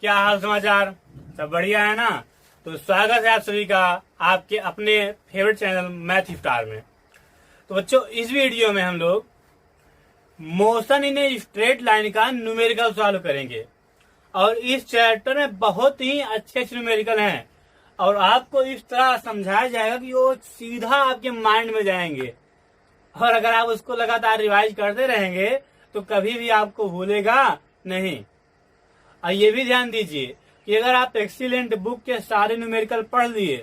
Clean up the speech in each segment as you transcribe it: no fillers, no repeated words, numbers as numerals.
क्या हाल समाचार, सब बढ़िया है ना। तो स्वागत है आप सभी का आपके अपने फेवरेट चैनल मैथ स्टार में। तो बच्चों, इस वीडियो में हम लोग motion in a straight line का न्यूमेरिकल सॉल्व करेंगे। और इस चैप्टर में बहुत ही अच्छे न्यूमेरिकल हैं और आपको इस तरह समझाया जाएगा कि वो सीधा आपके माइंड में जाएंगे। और अगर आप उसको लगातार रिवाइज करते रहेंगे तो कभी भी आपको भूलेगा नहीं। और ये भी ध्यान दीजिए कि अगर आप एक्सीलेंट बुक के सारे न्यूमेरिकल पढ़ लिए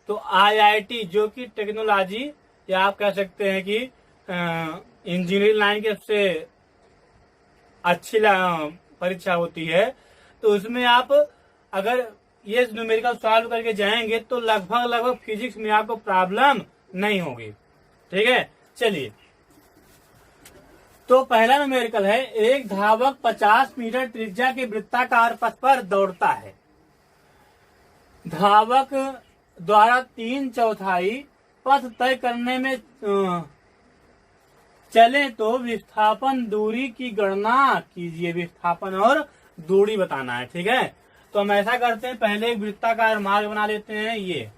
तो आईआईटी, जो कि टेक्नोलॉजी या आप कह सकते हैं कि इंजीनियरिंग लाइन की सबसे अच्छी परीक्षा होती है, तो उसमें आप अगर ये न्यूमेरिकल सॉल्व करके जाएंगे तो लगभग फिजिक्स में आपको प्रॉब्लम नहीं होगी। ठीक है, चलिए। तो पहला न्यूमेरिकल है, एक धावक 50 मीटर त्रिज्या के वृत्ताकार पथ पर दौड़ता है। धावक द्वारा 3/4 पथ तय करने में चले तो विस्थापन दूरी की गणना कीजिए। विस्थापन और दूरी बताना है। ठीक है, तो हम ऐसा करते हैं, पहले एक वृत्ताकार मार्ग बना लेते हैं। ये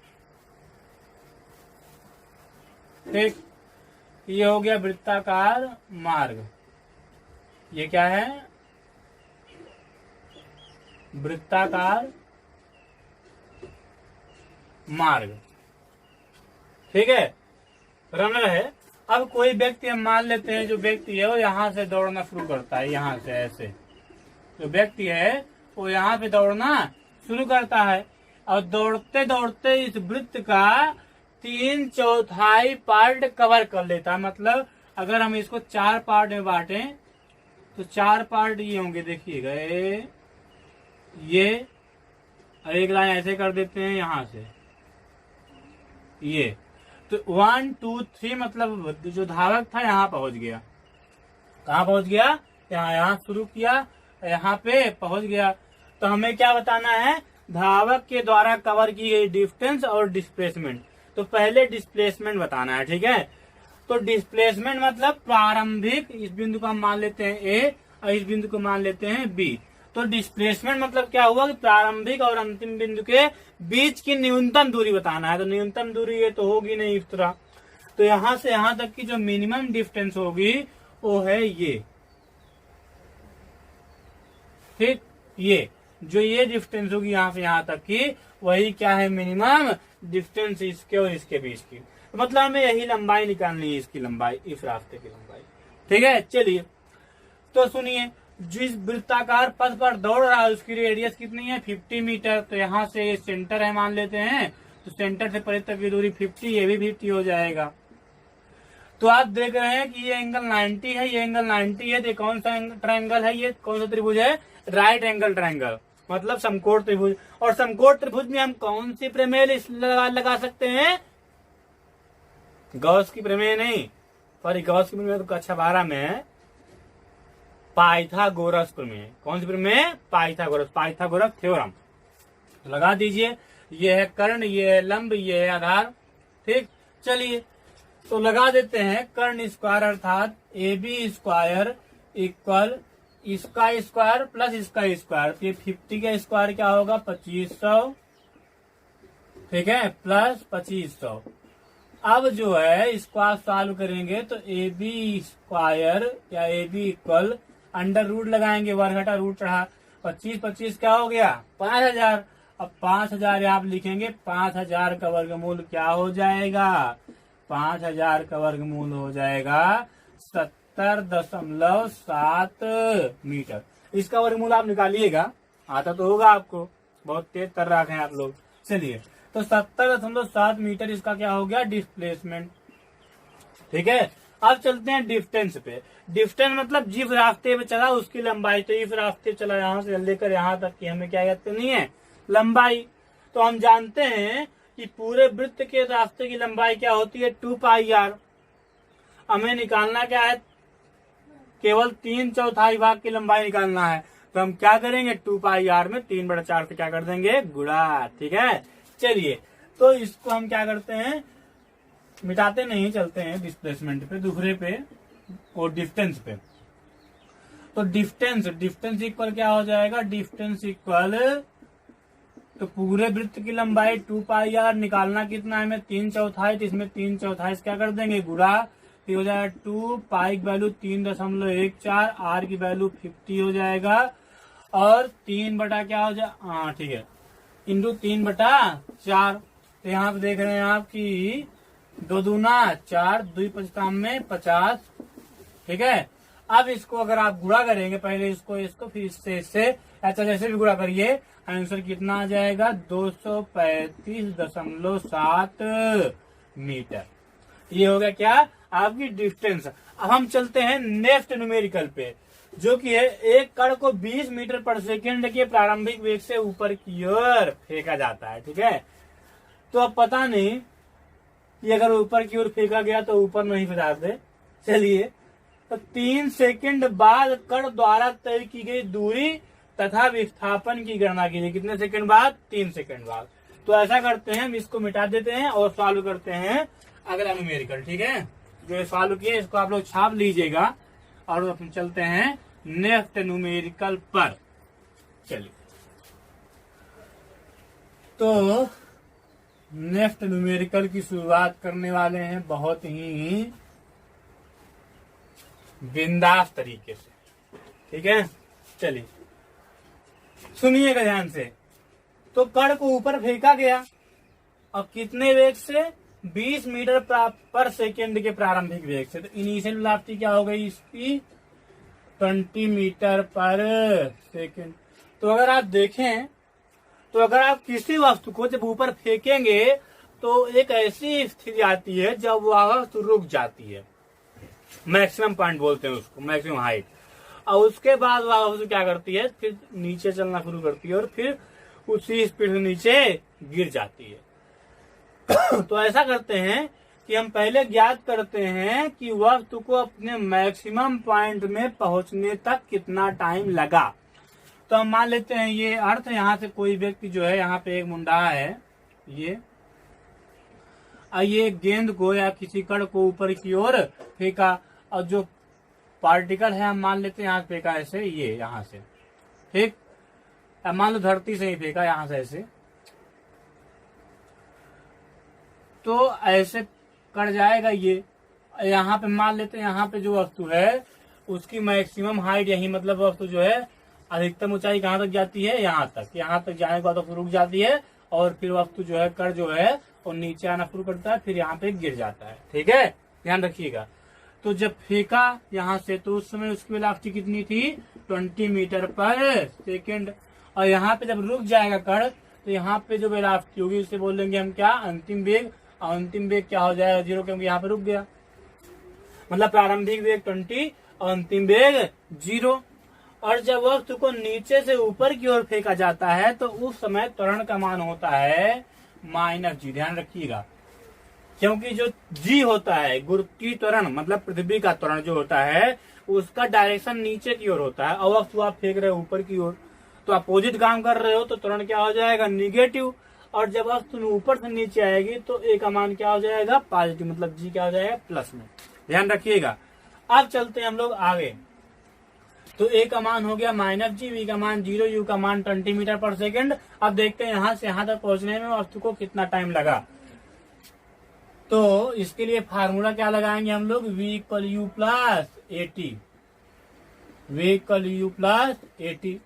ठीक, ये हो गया वृत्ताकार मार्ग। ये क्या है? वृत्ताकार मार्ग। ठीक है, रनर है। अब कोई व्यक्ति हम मान लेते हैं, जो व्यक्ति है वो यहां से दौड़ना शुरू करता है। यहां से ऐसे जो व्यक्ति है वो यहां पे दौड़ना शुरू करता है और दौड़ते दौड़ते इस वृत्त का 3/4 पार्ट कवर कर लेता है। मतलब अगर हम इसको 4 पार्ट में बांटे तो 4 पार्ट ये होंगे। देखिएगा, ये और एक लाइन ऐसे कर देते हैं यहां से। ये तो 1 2 3 मतलब जो धावक था यहाँ पहुंच गया। कहाँ पहुंच गया? यहाँ शुरू किया, यहाँ पे पहुंच गया। तो हमें क्या बताना है? धावक के द्वारा कवर की गई डिस्टेंस और डिस्प्लेसमेंट। तो पहले डिस्प्लेसमेंट बताना है। ठीक है, तो डिस्प्लेसमेंट मतलब प्रारंभिक, इस बिंदु को हम मान लेते हैं ए और इस बिंदु को मान लेते हैं बी। तो डिस्प्लेसमेंट मतलब क्या हुआ कि प्रारंभिक और अंतिम बिंदु के बीच की न्यूनतम दूरी बताना है। तो न्यूनतम दूरी ये तो होगी नहीं इस तरह, तो यहां से यहां तक की जो मिनिमम डिस्टेंस होगी वो है ये। ठीक, ये डिस्टेंस होगी यहाँ से यहाँ तक की, वही क्या है? मिनिमम डिस्टेंस इसके और इसके बीच की। तो मतलब हमें यही लंबाई निकालनी है, इसकी लंबाई, इस रास्ते की लंबाई। ठीक है, चलिए। तो सुनिए, जिस वृत्ताकार पथ पर दौड़ रहा है उसकी रेडियस कितनी है? 50 मीटर। तो यहाँ से सेंटर है मान लेते हैं, तो सेंटर से परिधि तक की दूरी 50, ये भी 50 हो जाएगा। तो आप देख रहे हैं कि ये एंगल 90 है, ये एंगल 90 है। तो कौन सा ट्रायंगल है? ये कौन सा त्रिभुज है? राइट एंगल ट्रायंगल, मतलब समकोण त्रिभुज। और समकोण त्रिभुज में हम कौन सी प्रमेय लगा सकते हैं? गॉस की प्रमेय नहीं, सॉरी, गॉस की प्रमेय तो कक्षा 12 में है। पाइथागोरस प्रमेय। कौन सी प्रमेय? Pythagoras theorem. तो लगा दीजिए, ये है कर्ण, ये है लंब, ये है आधार। ठीक, चलिए तो लगा देते हैं। कर्ण स्क्वायर अर्थात AB स्क्वायर इक्वल इसका स्क्वायर प्लस इसका स्क्वायर। तो ये 50 का स्क्वायर क्या होगा? 2500। ठीक है, प्लस 2500। अब जो है इसको आप सॉल्व करेंगे तो AB स्क्वायर या AB इक्वल अंडर रूट लगाएंगे, वर्ग घटा रूट चढ़ा, 25 क्या हो गया? 5000। अब 5000 आप लिखेंगे, 5000 का वर्गमूल क्या हो जाएगा? 5000 का वर्गमूल हो जाएगा 70.7 मीटर। इसका वर्गमूल आप निकालिएगा, आता तो होगा आपको, बहुत तेज कर रखे हैं आप लोग। चलिए, तो 70.7 मीटर इसका क्या हो गया? डिस्प्लेसमेंट। ठीक है, अब चलते हैं डिस्टेंस पे। डिस्टेंस मतलब जिस रास्ते पे चला उसकी लंबाई। तो इस रास्ते चला यहाँ से लेकर यहाँ तक की हमें क्या कहते नहीं है? लंबाई। तो हम जानते हैं कि पूरे वृत्त के रास्ते की लंबाई क्या होती है? 2πr। हमें निकालना क्या है? केवल 3/4 भाग की लंबाई निकालना है। तो हम क्या करेंगे? 2πr में 3/4 से क्या कर देंगे? गुणा। ठीक है, चलिए तो इसको हम क्या करते हैं? मिटाते नहीं, चलते हैं डिस्प्लेसमेंट पे, दूसरे पे और डिस्टेंस पे। तो डिस्टेंस इक्वल क्या हो जाएगा, डिस्टेंस इक्वल, तो पूरे वृत्त की लंबाई 2πr, निकालना कितना है हमें 3/4, तो इसमें 3/4 क्या कर देंगे गुणा, फिर हो जाएगा 2, पाई की वैल्यू 3.14, आर की वैल्यू 50 हो जाएगा, और 3 क्या हो जाए, हाँ ठीक है, इंटू 3/4। तो यहाँ पे देख रहे हैं आप कि 2 दूना 4, 2 55 में 50, ठीक है। अब इसको अगर आप गुणा करेंगे, पहले इसको फिर इससे ऐसा जैसे भी गुणा करिए, आंसर कितना आ जाएगा 235.7 मीटर। ये हो गया क्या, आपकी डिस्टेंस। अब हम चलते हैं नेक्स्ट न्यूमेरिकल पे, जो कि है एक कण को 20 मीटर पर सेकेंड के प्रारंभिक वेग से ऊपर की ओर फेंका जाता है, ठीक है। तो अब पता नहीं कि अगर ऊपर की ओर फेंका गया तो ऊपर नहीं फेंका दे, चलिए। तो 3 सेकंड बाद कण द्वारा तय की गई दूरी तथा विस्थापन की गणना कीजिए। कितने सेकंड बाद, 3 सेकंड बाद। तो ऐसा करते हैं, हम इसको मिटा देते हैं और सॉल्व करते हैं अगला न्यूमेरिकल, ठीक है। जो सॉल्व किए इसको आप लोग छाप लीजिएगा, और हम चलते हैं नेक्स्ट न्यूमेरिकल पर। चलिए, तो नेक्स्ट न्यूमेरिकल की शुरुआत करने वाले हैं बहुत ही बिंदास तरीके से, ठीक है। चलिए सुनिएगा ध्यान से। तो कण को ऊपर फेंका गया, और कितने वेग से, 20 मीटर पर सेकेंड के प्रारंभिक वेग से। तो इनिशियल वेलोसिटी क्या हो गई इसकी, 20 मीटर पर सेकेंड। तो अगर आप देखें, तो अगर आप किसी वस्तु को जब ऊपर फेंकेंगे तो एक ऐसी स्थिति आती है जब वह वस्तु रुक जाती है, मैक्सिमम पॉइंट बोलते हैं उसको, मैक्सिमम हाइट। और उसके बाद वह वस्तु क्या करती है, फिर नीचे चलना शुरू करती है, और फिर उसी स्पीड से नीचे गिर जाती है। तो ऐसा करते हैं कि हम पहले ज्ञात करते हैं कि वस्तु को अपने मैक्सिमम पॉइंट में पहुंचने तक कितना टाइम लगा। तो हम मान लेते हैं ये अर्थ, यहाँ से कोई व्यक्ति जो है, यहाँ पे एक मुंडा है, ये गेंद को या किसी कण को ऊपर की ओर फेंका, और जो पार्टिकल है हम मान लेते हैं यहाँ फेंका ऐसे, ये यहाँ से, ठीक। मान लो धरती से ही फेंका यहाँ से ऐसे, तो ऐसे कट जाएगा ये। यहाँ पे मान लेते हैं यहाँ पे जो वस्तु है उसकी मैक्सिमम हाइट यही, मतलब वस्तु जो है अधिकतम ऊंचाई कहाँ तक जाती है, यहाँ तक जाने के बाद तो रुक जाती है, और फिर वस्तु जो है कण जो है और नीचे आना शुरू करता है, फिर यहाँ पे गिर जाता है, ठीक है, ध्यान रखिएगा। तो जब फेंका यहाँ से तो उस समय उसकी वेलोसिटी कितनी थी, 20 मीटर पर सेकेंड। और यहाँ पे जब रुक जाएगा कण तो यहाँ पे जो वेलोसिटी होगी उसे बोलेंगे हम क्या, अंतिम वेग। और अंतिम वेग क्या हो जाएगा, 0, क्योंकि यहाँ पे रुक गया, मतलब प्रारंभिक वेग 20 और अंतिम वेग 0। और जब वस्तु को नीचे से ऊपर की ओर फेंका जाता है तो उस समय त्वरण का मान होता है -g। ध्यान रखिएगा, क्योंकि जो g होता है गुरुत्वीय त्वरण, मतलब पृथ्वी का त्वरण जो होता है उसका डायरेक्शन नीचे की ओर होता है, और वस्तु आप फेंक रहे हो ऊपर की ओर, तो अपोजिट काम कर रहे हो, तो त्वरण क्या हो जाएगा, निगेटिव। और जब वस्तु ऊपर से नीचे आएगी तो a का मान क्या हो जाएगा, पॉजिटिव, मतलब g क्या हो जाएगा, प्लस में। ध्यान रखिएगा। अब चलते हैं हम लोग आगे। तो a का मान हो गया -g, v का मान 0, u का मान 20 मीटर पर सेकेंड। अब देखते हैं यहाँ से यहाँ तक पहुंचने में वस्तु को कितना टाइम लगा। तो इसके लिए फार्मूला क्या लगाएंगे हम लोग, v = u + at, v = u + at।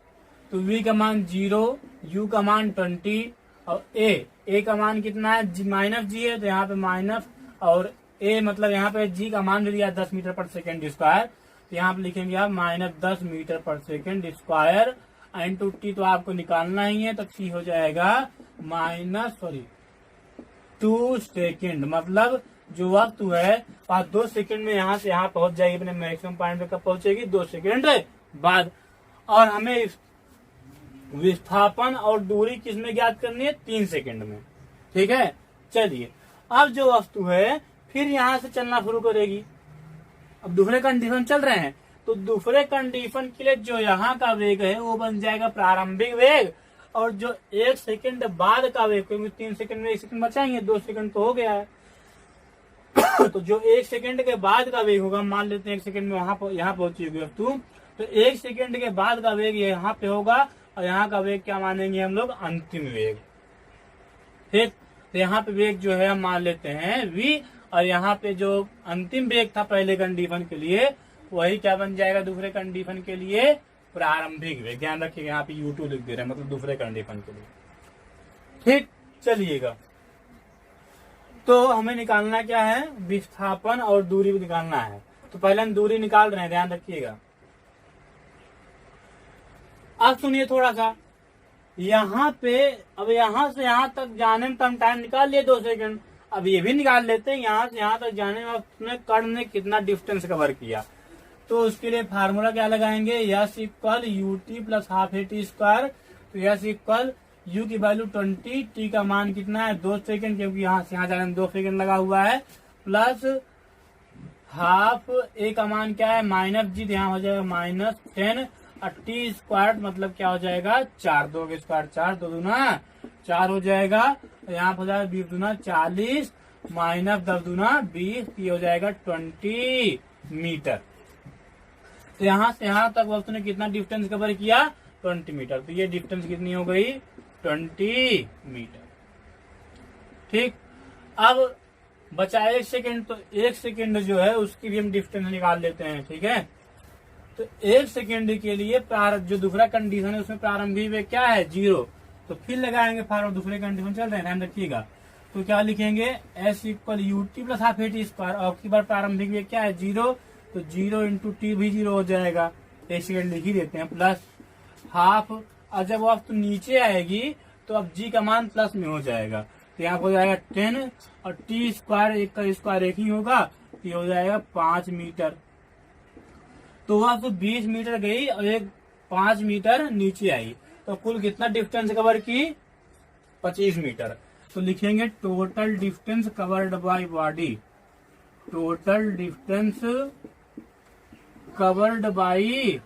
तो v का मान 0, u का मान 20, और a का मान कितना है, -g है, तो यहाँ पे माइनस, और a मतलब यहाँ पे g का मान दिया 10 मीटर पर सेकेंड स्क्वायर, तो यहाँ पे लिखेंगे आप -10 मीटर पर सेकेंड स्क्वायर इंटू t, तो आपको निकालना ही है, तो t हो जाएगा -2 सेकेंड। मतलब जो वस्तु है 2 सेकेंड में यहाँ से यहाँ पहुंच जाएगी अपने मैक्सिमम पॉइंट पे। कब पहुंचेगी, 2 सेकेंड बाद। और हमें विस्थापन और दूरी किसमें ज्ञात करनी है, 3 सेकेंड में, ठीक है। चलिए, अब जो वस्तु है फिर यहाँ से चलना शुरू करेगी। अब दूसरे कंडीशन चल रहे हैं, तो दूसरे कंडीशन के लिए जो यहाँ का वेग है वो बन जाएगा प्रारंभिक वेग, और जो 1 सेकेंड बाद का वेग, क्योंकि 3 सेकेंड में 1 सेकेंड बचाएंगे, 2 सेकेंड तो हो गया है। तो जो 1 सेकेंड के बाद का वेग होगा, मान लेते हैं 1 सेकेंड में यहाँ पहुंची होगी वस्तु, तो 1 सेकंड के बाद का वेग यहाँ पे होगा और यहाँ का वेग क्या मानेंगे हम लोग, अंतिम वेग। ठीक, तो यहाँ पे वेग जो है हम मान लेते हैं v, और यहाँ पे जो अंतिम वेग था पहले कंडीशन के लिए वही क्या बन जाएगा दूसरे कंडीशन के लिए, प्रारंभिक वेग। ध्यान रखिएगा यहाँ पे u2 लिख दे रहे हैं, मतलब दूसरे कंडीशन के लिए। ठीक, चलिएगा, तो हमें निकालना क्या है, विस्थापन और दूरी भी निकालना है। तो पहले हम दूरी निकाल रहे हैं, ध्यान रखिएगा। अब सुनिए थोड़ा सा, यहाँ पे अब यहाँ से यहाँ तक जाने में तो हम टाइम निकाल लिए 2 सेकंड। अब ये भी निकाल लेते हैं यहाँ से यहाँ तक जाने में उसने कर्ण ने कितना डिस्टेंस कवर किया। तो उसके लिए फार्मूला क्या लगाएंगे, yes equal U T plus half A T square. तो यस इक्वल u की वैल्यू 20, t का मान कितना है 2 सेकंड, क्योंकि यहाँ से यहाँ जाने में 2 सेकंड लगा हुआ है, प्लस हाफ a का मान क्या है -g, यहाँ हो जाएगा -10, और t स्क्वायर मतलब क्या हो जाएगा 4, 2 के स्क्वायर 4, 2 दूना 4 हो जाएगा, यहाँ हो जाएगा 20 दूना 40, -10 दूना 20, ये हो जाएगा 20 मीटर। तो यहाँ से यहाँ तक वस्तु ने कितना डिस्टेंस कवर किया, 20 मीटर। तो ये डिस्टेंस कितनी हो गई, 20 मीटर। ठीक, अब बचा 1 सेकेंड, तो 1 सेकेंड जो है उसकी भी हम डिस्टेंस निकाल लेते हैं। ठीक है, तो 1 सेकेंड के लिए जो दूसरा कंडीशन है उसमें प्रारंभिक वेग क्या है, 0। तो फिर लगाएंगे फार्मूला, दूसरे कंडीशन चल रहे हैं, ध्यान रखिएगा। तो क्या लिखेंगे, s equal U T plus half A T square, और की बार प्रारंभिक वेग क्या है 0, तो 0 इंटू टी भी 0 हो जाएगा, 1 सेकेंड लिख ही देते हैं, प्लस हाफ, और जब वस्तु नीचे आएगी तो अब g का मान प्लस में हो जाएगा, तो यहाँ हो जाएगा 10, और टी स्क्वायर एक का स्क्वायर एक ही होगा, ये हो जाएगा 5 मीटर। तो वस्तु 20 मीटर गई और एक 5 मीटर नीचे आई, तो कुल कितना डिस्टेंस कवर की, 25 मीटर। तो लिखेंगे total distance covered by body, total distance covered by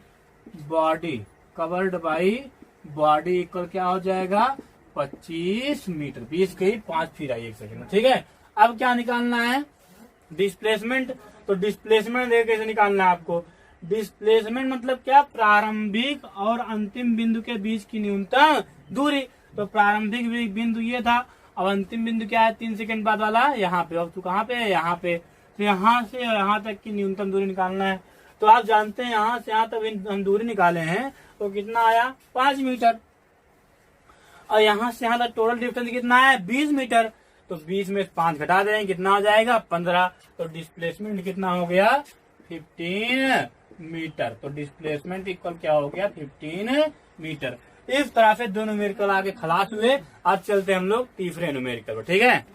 body, covered by body equal क्या हो जाएगा 25 मीटर। 20 गई 5 फिर आई 1 सेकंड में। ठीक है, अब क्या निकालना है, डिस्प्लेसमेंट। तो डिस्प्लेसमेंट देख कैसे निकालना है आपको, डिस्प्लेसमेंट मतलब क्या, प्रारंभिक और अंतिम बिंदु के बीच की न्यूनतम दूरी। तो प्रारंभिक बिंदु ये था, अब अंतिम बिंदु क्या है 3 सेकंड बाद वाला, यहाँ पे। अब तू कहाँ पे है, यहाँ पे। तो यहाँ से यहाँ तक की न्यूनतम दूरी निकालना है। तो आप जानते हैं यहाँ से यहाँ तक हम दूरी निकाले हैं तो कितना आया 5 मीटर, और यहाँ से यहाँ तक टोटल डिस्टेंस कितना है 20 मीटर। तो 20 में 5 घटा दें, कितना हो जाएगा 15। तो डिस्प्लेसमेंट कितना हो गया 15 मीटर। तो डिस्प्लेसमेंट इक्वल क्या हो गया 15 मीटर। इस तरह से 2 न्यूमेरिकल आगे खलास हुए। अब चलते हैं हम लोग तीसरे न्यूमेरिकल पर। ठीक है,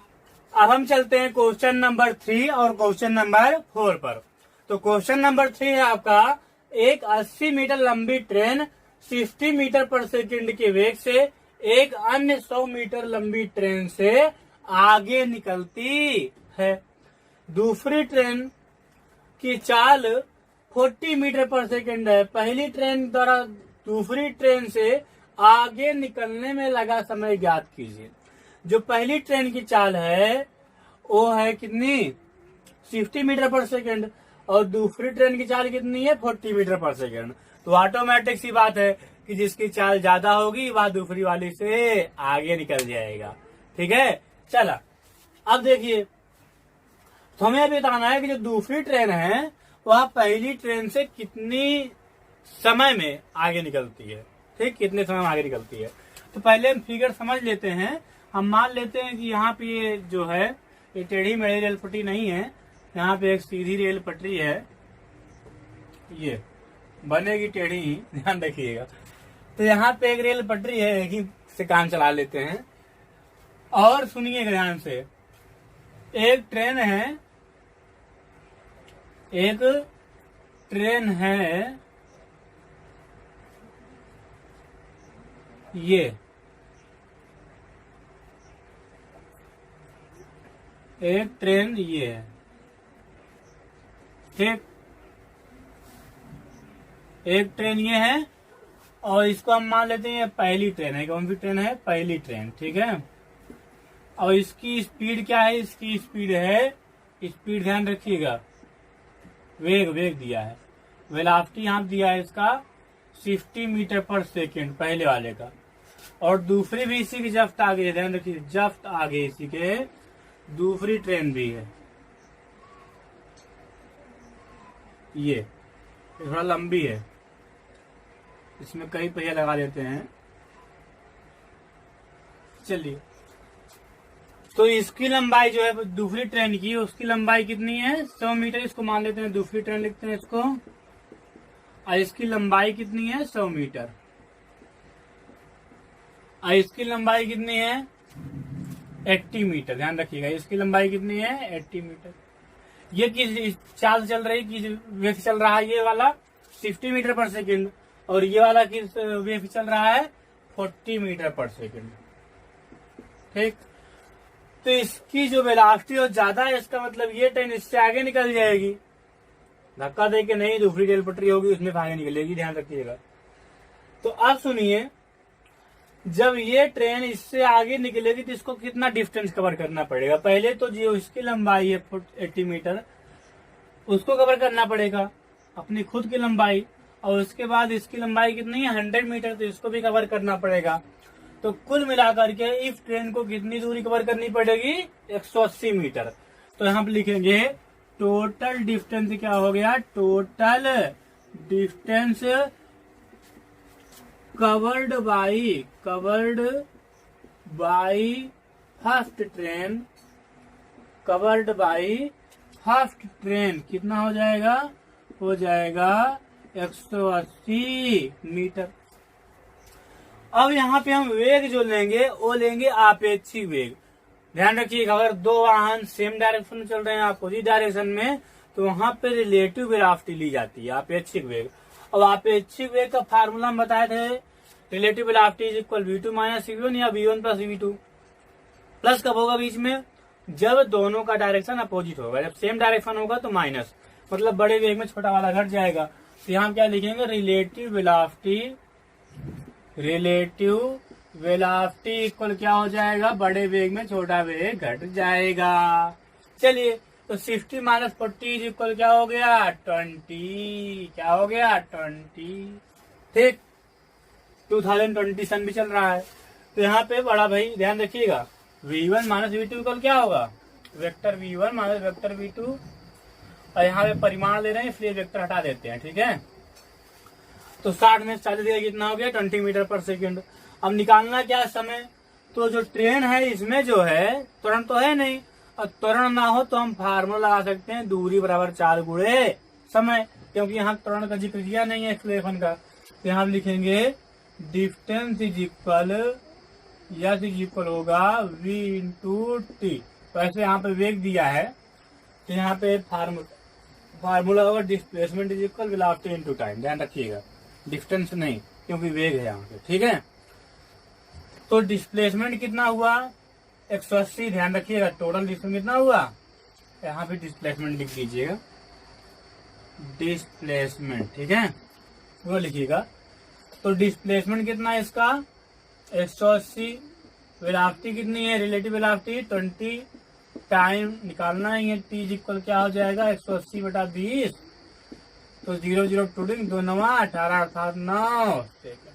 अब हम चलते हैं क्वेश्चन नंबर 3 और क्वेश्चन नंबर 4 पर। तो क्वेश्चन नंबर 3 है आपका, एक 80 मीटर लंबी ट्रेन 60 मीटर पर सेकंड के वेग से एक अन्य 100 मीटर लंबी ट्रेन से आगे निकलती है। दूसरी ट्रेन की चाल 40 मीटर पर सेकंड है। पहली ट्रेन द्वारा दूसरी ट्रेन से आगे निकलने में लगा समय ज्ञात कीजिए। जो पहली ट्रेन की चाल है वो है कितनी 60 मीटर पर सेकंड, और दूसरी ट्रेन की चाल कितनी है 40 मीटर पर सेकंड। तो ऑटोमेटिक सी बात है कि जिसकी चाल ज्यादा होगी वह दूसरी वाली से आगे निकल जाएगा। ठीक है, चला अब देखिए, तो हमें अभी बताना है कि जो दूसरी ट्रेन है वह पहली ट्रेन से कितनी समय में आगे निकलती है। ठीक, कितने समय में आगे निकलती है। तो पहले हम फिगर समझ लेते हैं। हम मान लेते हैं कि यहाँ पे ये जो है ये टेढ़ी मेढ़ी रेल पटरी नहीं है, यहाँ पे एक सीधी रेल पटरी है, ये बनेगी टेढ़ी ही, ध्यान रखिएगा। तो यहाँ पे एक रेल पटरी है, एक ही से काम चला लेते हैं। और सुनिएगा ध्यान से, एक ट्रेन है, एक ट्रेन है ये, एक ट्रेन ये है। ठीक, एक ट्रेन ये है और इसको हम मान लेते हैं ये पहली ट्रेन है। कौन सी ट्रेन है, पहली ट्रेन। ठीक है, और इसकी स्पीड क्या है, इसकी स्पीड है, स्पीड ध्यान रखिएगा, वेग दिया है, वेलोसिटी यहाँ दिया है इसका 60 मीटर पर सेकेंड पहले वाले का, और दूसरी भी इसी की जस्ट आगे है, ध्यान रखिए जस्ट आगे इसी के दूसरी ट्रेन भी है। ये थोड़ा लंबी है, इसमें कई पहिया लगा देते हैं। चलिए, तो इसकी लंबाई जो है दूसरी ट्रेन की, उसकी लंबाई कितनी है 100 मीटर, इसको मान लेते हैं दूसरी ट्रेन लिखते हैं इसको, और इसकी लंबाई कितनी है 100 मीटर, और इसकी लंबाई कितनी है 80 मीटर। ध्यान रखिएगा इसकी लंबाई कितनी है 80 मीटर। ये किस चाल चल रही, किस वेग चल रहा है, ये वाला 60 मीटर पर सेकेंड, और ये वाला किस वेग चल रहा है 40 मीटर पर सेकेंड। ठीक, तो इसकी जो वेलोसिटी और ज्यादा है, इसका मतलब ये ट्रेन इससे आगे निकल जाएगी, धक्का दे के नहीं, दूसरी रेल पटरी होगी उसमें आगे निकलेगी, ध्यान रखिएगा। तो अब सुनिए, जब ये ट्रेन इससे आगे निकलेगी तो इसको कितना डिस्टेंस कवर करना पड़ेगा। पहले तो जो इसकी लंबाई है 80 मीटर, उसको कवर करना पड़ेगा अपनी खुद की लंबाई, और उसके बाद इसकी लंबाई कितनी है 100 मीटर, तो इसको भी कवर करना पड़ेगा। तो कुल मिलाकर के इस ट्रेन को कितनी दूरी कवर करनी पड़ेगी 180 मीटर। तो यहाँ पे लिखेंगे टोटल डिस्टेंस क्या हो गया, total distance covered by first train, covered by first train कितना हो जाएगा, हो जाएगा 180 मीटर। अब यहाँ पे हम वेग जो लेंगे वो लेंगे आपेक्षिक वेग। ध्यान रखिएगा, अगर दो वाहन सेम डायरेक्शन में चल रहे हैं अपोजिट डायरेक्शन में, तो वहां पे रिलेटिव वेलोसिटी ली जाती है, आपेक्षिक वेग। अब आपेक्षिक वेग का फार्मूला हम बताए थे, relative velocity is equal v2 minus v1 या v1 प्लस v2। प्लस कब होगा बीच में, जब दोनों का डायरेक्शन अपोजिट होगा, जब सेम डायरेक्शन होगा तो माइनस, मतलब बड़े वेग में छोटा वाला घट जाएगा। तो यहाँ क्या लिखेंगे, रिलेटिव वेलोसिटी इक्वल क्या हो जाएगा, बड़े वेग में छोटा वेग घट जाएगा। चलिए, तो 60 माइनस 40 इज इक्वल क्या हो गया 20, क्या हो गया 20। ठीक, 2020 सन भी चल रहा है, तो यहाँ पे बड़ा भाई ध्यान रखिएगा, v1 माइनस v2 इक्वल क्या होगा, vector v1 minus vector v2, और यहाँ पे परिमाण ले रहे हैं इसलिए वेक्टर हटा देते हैं। ठीक है, तो 60 में 40 कितना हो गया 20 मीटर पर सेकेंड। अब निकालना क्या समय, तो जो ट्रेन है इसमें जो है त्वरण तो है नहीं, और त्वरण ना हो तो हम फार्मूला लगा सकते हैं, दूरी बराबर 4 गुणे समय, क्योंकि यहाँ त्वरण का जिक्र किया नहीं है एक्सलेशन का। तो यहाँ लिखेंगे डिस्टेंस इज इक्वल होगा v इंटू टी। वैसे यहाँ पे वेग दिया है, तो यहाँ पे फार्मूला होगा displacement is equal velocity into time. ध्यान रखिएगा, डिस्टेंस नहीं, क्योंकि वेग है यहाँ पे। ठीक है, तो डिस्प्लेसमेंट कितना हुआ 180, ध्यान रखिएगा, टोटल डिस्टेंस कितना हुआ, यहाँ पे डिस्प्लेसमेंट लिख दीजिएगा, डिस्प्लेसमेंट। ठीक है, वो लिखिएगा। तो डिस्प्लेसमेंट कितना है इसका 180, वेलोसिटी कितनी है, रिलेटिव वेलोसिटी 20, टाइम निकालना ही है, टी इक्वल क्या हो जाएगा 180 बटा 20, तो 0 0 टूटिंग 2 9 18 अर्थात 9 सेकंड।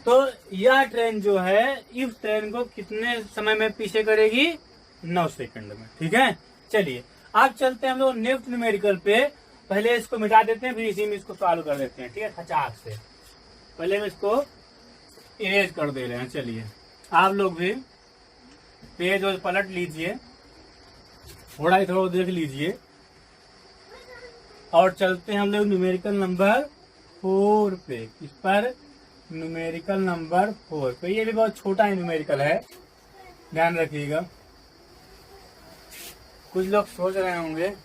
तो यह ट्रेन जो है इस ट्रेन को कितने समय में पीछे करेगी 9 सेकंड में। ठीक है, चलिए अब चलते हैं हम लोग नेक्स्ट न्यूमेरिकल पे। पहले इसको मिटा देते हैं, फिर इसी में इसको सॉल्व कर देते हैं। ठीक है, खचाक से पहले हम इसको इरेज कर दे रहे हैं। चलिए आप लोग भी पेज और पलट लीजिए, थोड़ा ही थोड़ा देख लीजिए, और चलते हैं हम लोग न्यूमेरिकल नंबर 4 पे। इस पर न्यूमेरिकल नंबर 4 पे, ये भी बहुत छोटा ही न्यूमेरिकल है, ध्यान रखिएगा। कुछ लोग सोच रहे होंगे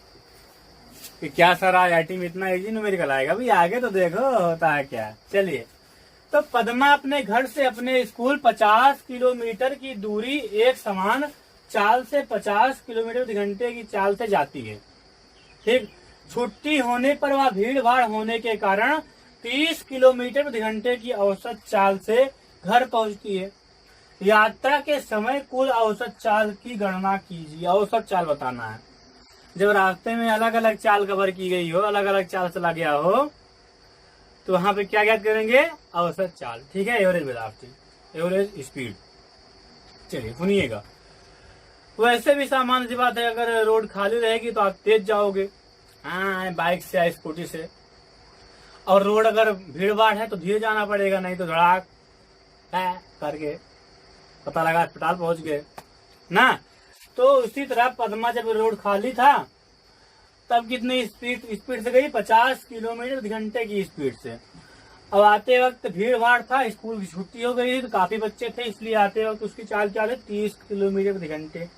कि क्या सर IIT में इतना इजी न्यूमेरिकल आएगा, भी आगे तो देखो होता है क्या। चलिए, तो पद्मा अपने घर से अपने स्कूल 50 किलोमीटर की दूरी एक समान चाल से 50 किलोमीटर प्रति घंटे की चाल से जाती है। ठीक, छुट्टी होने पर वह भीड़ भाड़ होने के कारण 30 किलोमीटर प्रति घंटे की औसत चाल से घर पहुंचती है। यात्रा के समय कुल औसत चाल की गणना कीजिए। औसत चाल बताना है। जब रास्ते में अलग अलग चाल कवर की गई हो, अलग अलग चाल चला गया हो, तो वहां पे क्या ज्ञात करेंगे? औसत चाल। ठीक है, एवरेज वेलोसिटी, एवरेज स्पीड। चलिए सुनिएगा। वैसे भी सामान्य सी बात है, अगर रोड खाली रहेगी तो आप तेज जाओगे, हाँ, बाइक से या स्कूटी से। और रोड अगर भीड़ भाड़ है तो धीरे जाना पड़ेगा, नहीं तो धड़ाक करके पता लगा अस्पताल पहुंच गए ना। तो उसी तरह पद्मा जब रोड खाली था तब कितनी स्पीड से गई? 50 किलोमीटर घंटे की स्पीड से। अब आते वक्त भीड़ भाड़ था, स्कूल की छुट्टी हो गई थी तो काफी बच्चे थे, इसलिए आते वक्त उसकी चाल है 30 किलोमीटर घंटे।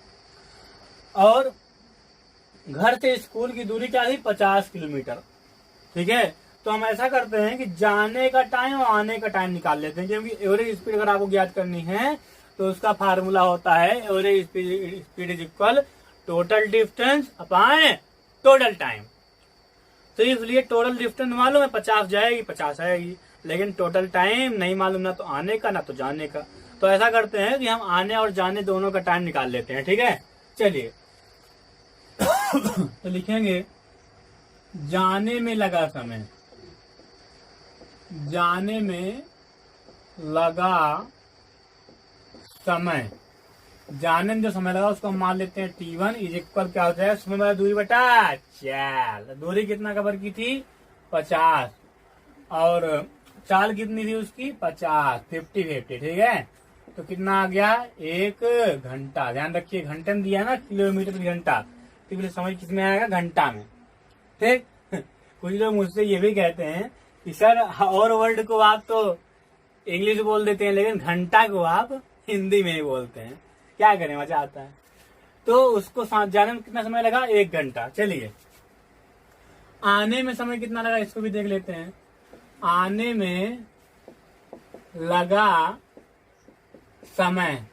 और घर से स्कूल की दूरी क्या थी? 50 किलोमीटर। ठीक है, तो हम ऐसा करते हैं कि जाने का टाइम और आने का टाइम निकाल लेते हैं, क्योंकि एवरेज स्पीड अगर आपको ज्ञात करनी है तो उसका फार्मूला होता है average speed is equal total distance upon total time. तो इसलिए टोटल डिस्टेंस मालूम है 50 जाएगी, 50 आएगी, लेकिन टोटल टाइम नहीं मालूम, ना तो आने का ना तो जाने का। तो ऐसा करते हैं कि हम आने और जाने दोनों का टाइम निकाल लेते हैं। ठीक है, चलिए तो लिखेंगे जाने में लगा समय, जाने में लगा समय, जाने में जो समय लगा उसको हम मान लेते हैं T1 इज इक्वल क्या होता है? समय बटा दूरी बटा चाल। दूरी कितना कवर की थी? 50। और चाल कितनी थी उसकी? 50, 50। ठीक है, तो कितना आ गया? 1 घंटा। ध्यान रखिए, घंटे में दिया ना किलोमीटर घंटा, तो फिर समझ किसमें आएगा? घंटा में। ठीक कुछ लोग मुझसे ये भी कहते हैं कि सर और वर्ड को आप तो इंग्लिश बोल देते हैं, लेकिन घंटा को आप हिंदी में ही बोलते हैं। क्या करें, मजा आता है। तो उसको जाने में कितना समय लगा? 1 घंटा। चलिए आने में समय कितना लगा इसको भी देख लेते हैं। आने में लगा समय,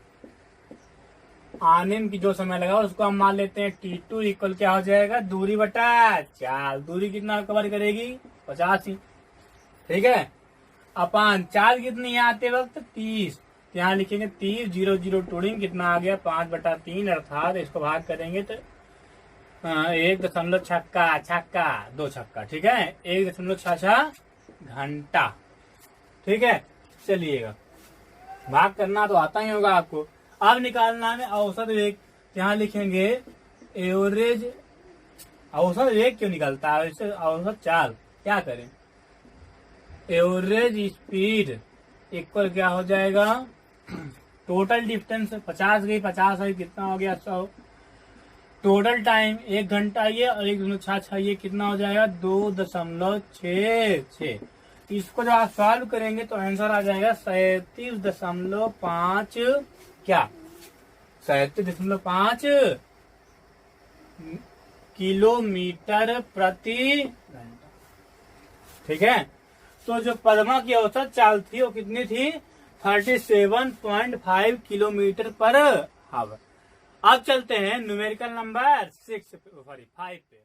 आने में जो समय लगा उसको हम मान लेते हैं T2 इक्वल क्या हो जाएगा? दूरी बटा चाल। दूरी कितना कवर करेगी? 50 ही। ठीक है, अपान चाल कितनी है आते वक्त? 30। यहाँ लिखेंगे 30, 0 0 टोड़ेंगे, कितना आ गया? 5/3, अर्थात इसको भाग करेंगे तो 1 दशमलव छक्का छक्का 2 छक्का। ठीक है, 1.66 घंटा। ठीक है, चलिएगा भाग करना तो आता ही होगा आपको। अब निकालना है औसत वेग। यहाँ लिखेंगे एवरेज, औसत वेग क्यों निकलता है इससे? औसत चाल। क्या करें? एवरेज स्पीड इक्वल क्या हो जाएगा? टोटल डिस्टेंस 50 गई, 50 है, कितना हो गया? 100। टोटल टाइम 1 घंटा ये और 1.66 ये कितना हो जाएगा? 2.66। इसको जब आप सॉल्व करेंगे तो आंसर आ जाएगा 37.5 क्या? 37.5 किलोमीटर प्रति घंटा। ठीक है, तो जो पद्मा की औसत चाल थी वो कितनी थी? 37.5 किलोमीटर पर आवर। अब चलते हैं न्यूमेरिकल नंबर 5 पे।